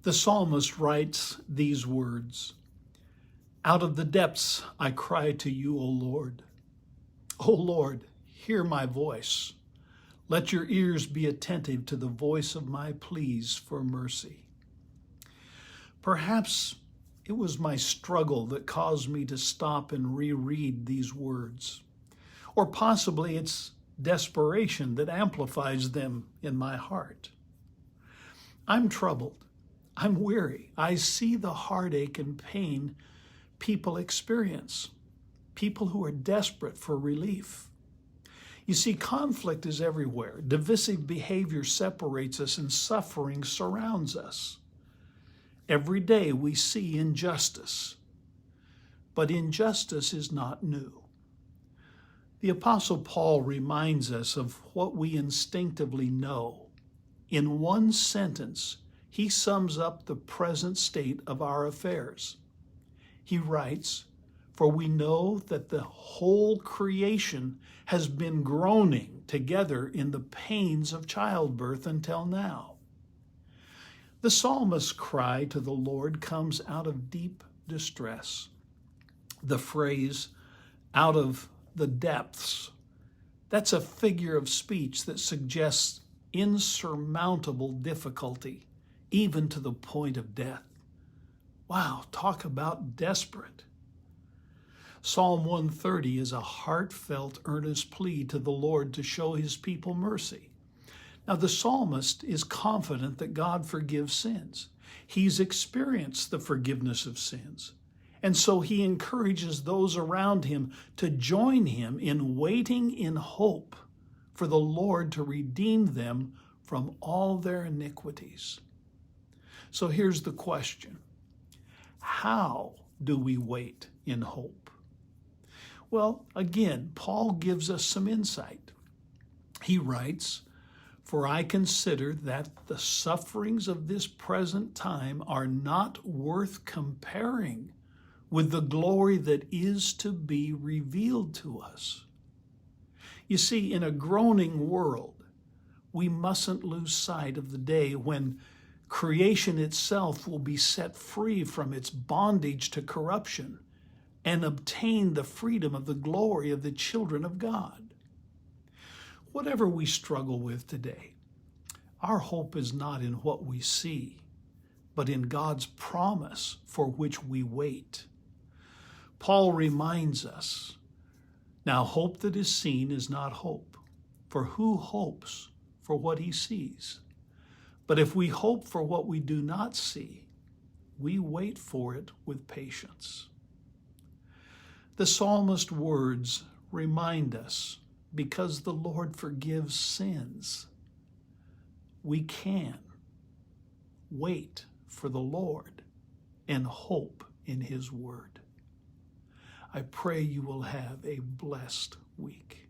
The psalmist writes these words, "Out of the depths I cry to you, O Lord. O Lord, hear my voice. Let your ears be attentive to the voice of my pleas for mercy." Perhaps it was my struggle that caused me to stop and reread these words. Or possibly it's desperation that amplifies them in my heart. I'm troubled. I'm weary. I see the heartache and pain people experience, people who are desperate for relief. You see, conflict is everywhere. Divisive behavior separates us and suffering surrounds us. Every day we see injustice, but injustice is not new. The Apostle Paul reminds us of what we instinctively know. In one sentence, he sums up the present state of our affairs. He writes, "For we know that the whole creation has been groaning together in the pains of childbirth until now." The psalmist's cry to the Lord comes out of deep distress. The phrase, "out of the depths," that's a figure of speech that suggests insurmountable difficulty, even to the point of death. Wow, talk about desperate. Psalm 130 is a heartfelt, earnest plea to the Lord to show his people mercy. Now, the psalmist is confident that God forgives sins. He's experienced the forgiveness of sins. And so he encourages those around him to join him in waiting in hope for the Lord to redeem them from all their iniquities. So here's the question. How do we wait in hope? Well, again, Paul gives us some insight. He writes, "For I consider that the sufferings of this present time are not worth comparing with the glory that is to be revealed to us." You see, in a groaning world, we mustn't lose sight of the day when creation itself will be set free from its bondage to corruption and obtain the freedom of the glory of the children of God. Whatever we struggle with today, our hope is not in what we see, but in God's promise for which we wait. Paul reminds us, "Now hope that is seen is not hope, for who hopes for what he sees? But if we hope for what we do not see, we wait for it with patience." The psalmist's words remind us, because the Lord forgives sins, we can wait for the Lord and hope in his word. I pray you will have a blessed week.